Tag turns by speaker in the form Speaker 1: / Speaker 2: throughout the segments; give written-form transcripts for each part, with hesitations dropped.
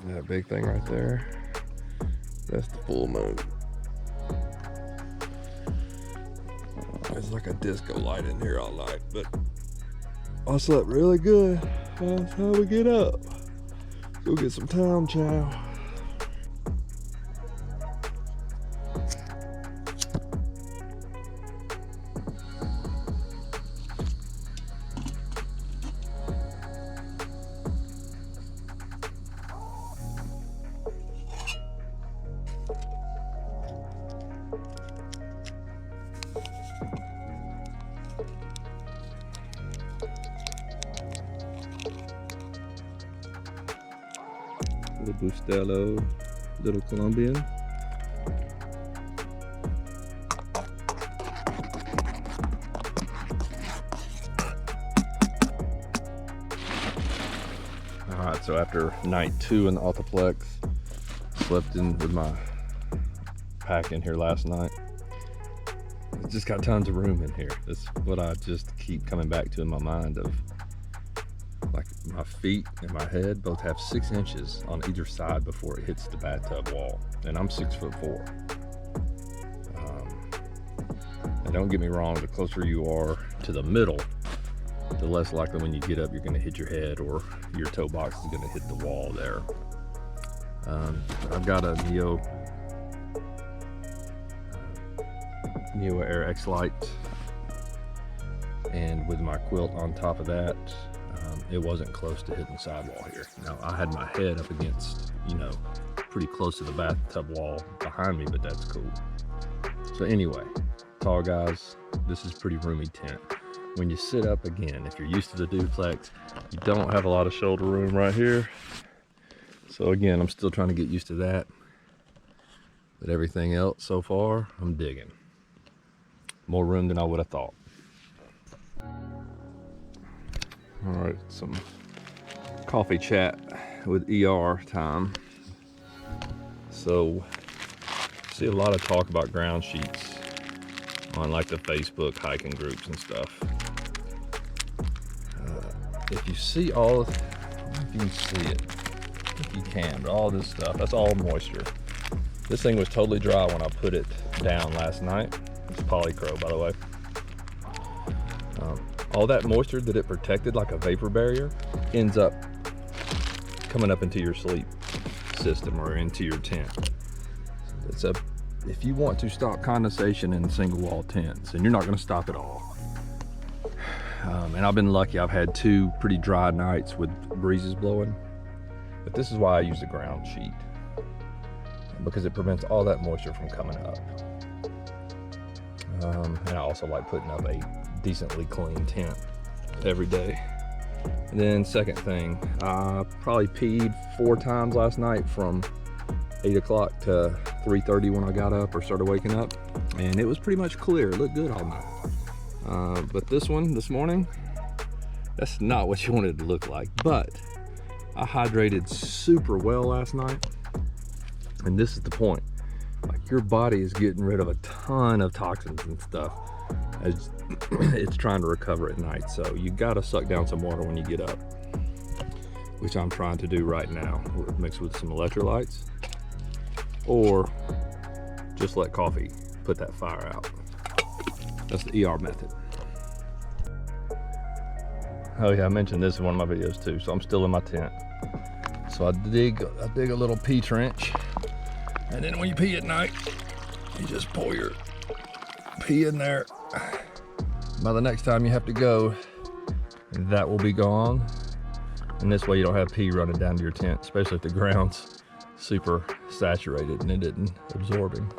Speaker 1: That big thing right there, that's the full moon. It's like a disco light in here all night, but I slept really good. That's how we get up. Go get some town chow. Little Bustelo, little Colombian. Alright, so after night 2 in the Altaplex, slept in with my pack in here last night. It's just got tons of room in here. That's what I just keep coming back to in my mind of, like, my feet and my head both have 6 inches on either side before it hits the bathtub wall, and I'm 6'4". And don't get me wrong, the closer you are to the middle, the less likely when you get up you're going to hit your head or your toe box is going to hit the wall there. I've got a Neo Air X Lite, and with my quilt on top of that, it wasn't close to hitting the sidewall here. Now, I had my head up against, you know, pretty close to the bathtub wall behind me, but that's cool. So anyway, tall guys, this is pretty roomy tent. When you sit up again, if you're used to the duplex, you don't have a lot of shoulder room right here. So again, I'm still trying to get used to that. But everything else so far, I'm digging. More room than I would have thought. All right, some coffee chat with ER time. So, see a lot of talk about ground sheets on like the Facebook hiking groups and stuff. If you see all, I don't know if you can see it. I think you can, but all this stuff, that's all moisture. This thing was totally dry when I put it down last night. It's polycro, by the way. All that moisture that it protected like a vapor barrier ends up coming up into your sleep system or into your tent. If you want to stop condensation in single wall tents, and you're not going to stop it all. And I've been lucky, I've had 2 pretty dry nights with breezes blowing, but this is why I use the ground sheet, because it prevents all that moisture from coming up. And I also like putting up a decently clean tent every day. And then second thing, I probably peed 4 times last night from 8 o'clock to 3:30 when I got up or started waking up, and it was pretty much clear. It looked good all night. But this one, this morning, that's not what you wanted it to look like. But I hydrated super well last night, and this is the point. Like, your body is getting rid of a ton of toxins and stuff as it's trying to recover at night. So you gotta suck down some water when you get up, which I'm trying to do right now, mixed with some electrolytes, or just let coffee put that fire out. That's the ER method. Oh yeah, I mentioned this in one of my videos too. So I'm still in my tent. So I dig a little pee trench. And then when you pee at night, you just pour your pee in there. By the next time you have to go, that will be gone. And this way you don't have pee running down to your tent, especially if the ground's super saturated and it isn't absorbing.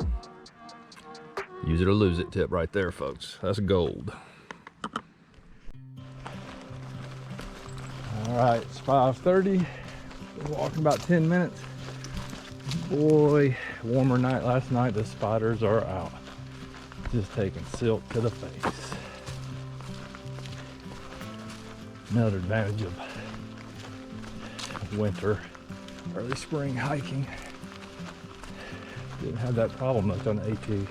Speaker 1: Use it or lose it tip right there, folks. That's gold. All right, it's 5:30. Been walking about 10 minutes. Boy, warmer night last night. The spiders are out. Just taking silk to the face. Another advantage of winter, early spring hiking. Didn't have that problem much on the AT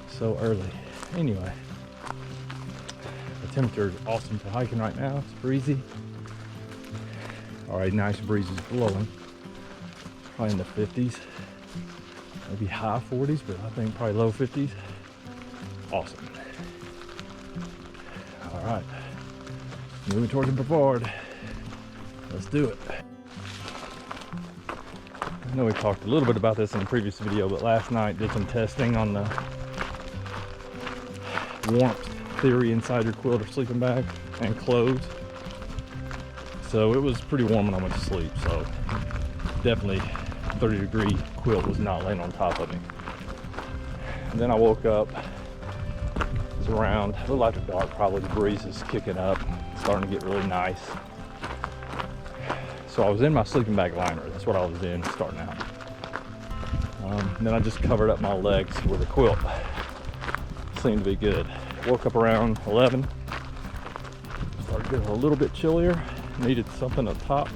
Speaker 1: so early. Anyway, the temperature is awesome for hiking right now. It's breezy. All right, nice breeze is blowing. probably in the 50s, maybe high 40s, but I think probably low 50s. Awesome. All right, moving towards the board. Let's do it. I know we talked a little bit about this in the previous video, but last night did some testing on the warmth theory inside your quilt or sleeping bag and clothes. So it was pretty warm when I went to sleep, so definitely 30-degree quilt was not laying on top of me. And then I woke up, it was around a little after dark, probably the breeze is kicking up, starting to get really nice. So I was in my sleeping bag liner, that's what I was in starting out. And then I just covered up my legs with a quilt. Seemed to be good. Woke up around 11, started getting a little bit chillier, needed something up top.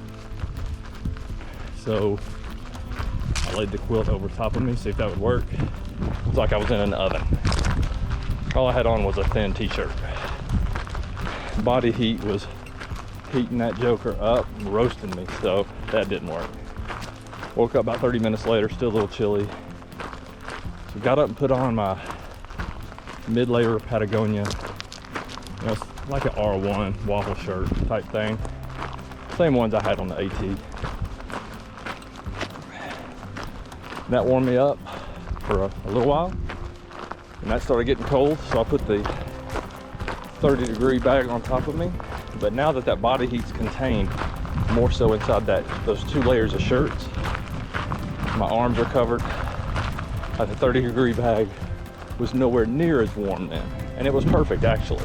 Speaker 1: So I laid the quilt over top of me, see if that would work. It was like I was in an oven. All I had on was a thin t-shirt. Body heat was heating that joker up, roasting me, so that didn't work. Woke up about 30 minutes later, still a little chilly. So got up and put on my mid-layer Patagonia. You know, it's like an R1 waffle shirt type thing. Same ones I had on the AT. That warmed me up for a little while, and that started getting cold, so I put the 30-degree bag on top of me. But now that that body heat's contained more so inside those 2 layers of shirts, my arms are covered. The 30-degree bag was nowhere near as warm then, and it was perfect actually.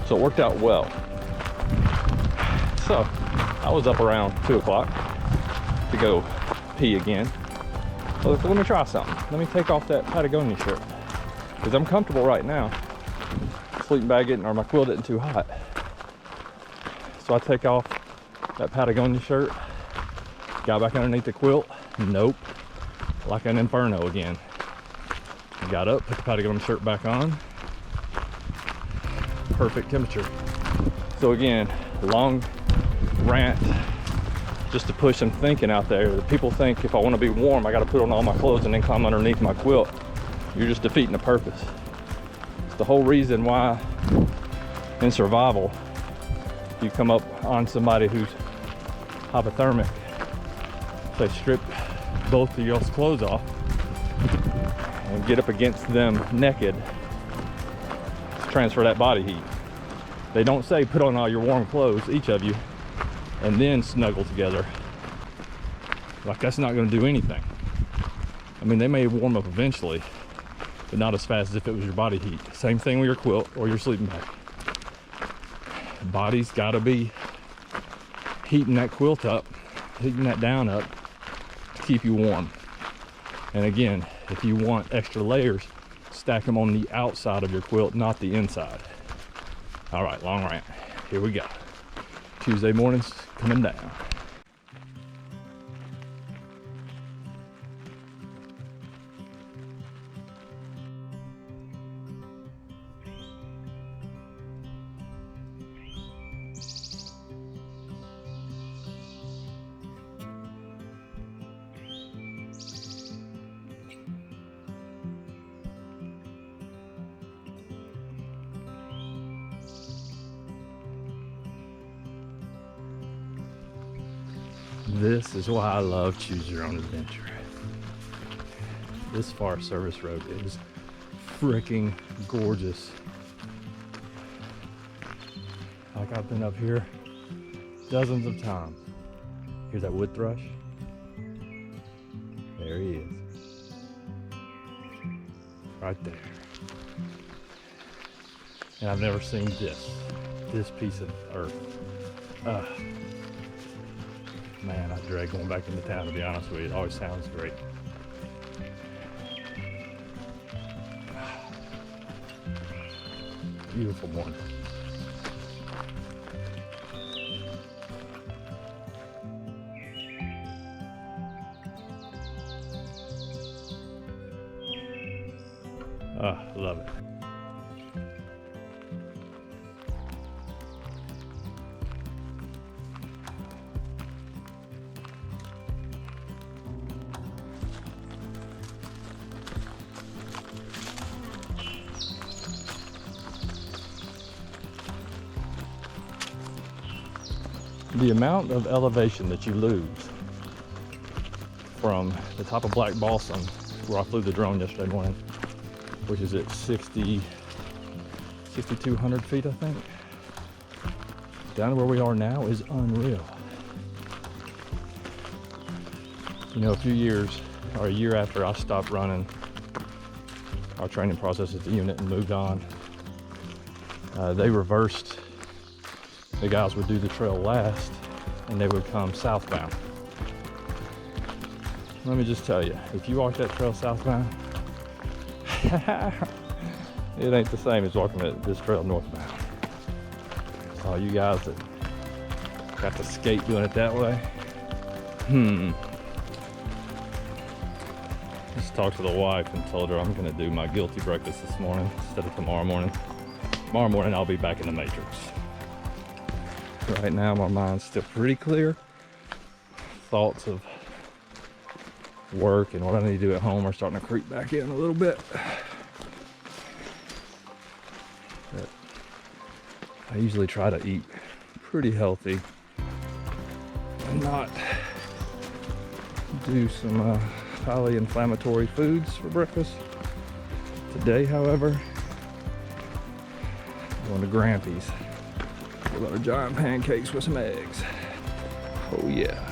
Speaker 1: So it worked out well. So I was up around 2 o'clock to go pee again. So let me try something. Let me take off that Patagonia shirt because I'm comfortable right now. Sleeping bag or my quilt isn't too hot. So I take off that Patagonia shirt, got back underneath the quilt. Nope, like an inferno again. Got up, put the Patagonia shirt back on. Perfect temperature. So again, long rant just to push some thinking out there. That people think if I want to be warm, I got to put on all my clothes and then climb underneath my quilt. You're just defeating the purpose. It's the whole reason why in survival, you come up on somebody who's hypothermic, they strip both of your clothes off and get up against them naked to transfer that body heat. They don't say put on all your warm clothes, each of you, and then snuggle together. Like that's not going to do anything. I mean, they may warm up eventually, but not as fast as if it was your body heat. Same thing with your quilt or your sleeping bag. Body's got to be heating that quilt up, heating that down up to keep you warm. And again, if you want extra layers, stack them on the outside of your quilt, not the inside. All right, long rant. Here we go. Tuesday mornings coming down. This is why I love Choose Your Own Adventure. This Forest Service road is freaking gorgeous. Like I've been up here dozens of times. Here's that wood thrush. There he is. Right there. And I've never seen this piece of earth. Man, I dread going back into town, to be honest with you. It always sounds great. Beautiful morning. Love it. The amount of elevation that you lose from the top of Black Balsam, where I flew the drone yesterday morning, which is at 6,200 feet, I think, down to where we are now is unreal. You know, a few years, or a year after I stopped running our training process at the unit and moved on, they reversed. The guys would do the trail last and they would come southbound. Let me just tell you, if you walk that trail southbound, it ain't the same as walking this trail northbound. So you guys that got to skate doing it that way, just talked to the wife and told her I'm gonna do my guilty breakfast this morning instead of tomorrow morning. Tomorrow morning I'll be back in the matrix. Right now my mind's still pretty clear. Thoughts of work and what I need to do at home are starting to creep back in a little bit. But I usually try to eat pretty healthy and not do some highly inflammatory foods for breakfast. Today, however, I'm going to Grampy's. A lot of giant pancakes with some eggs. Oh yeah.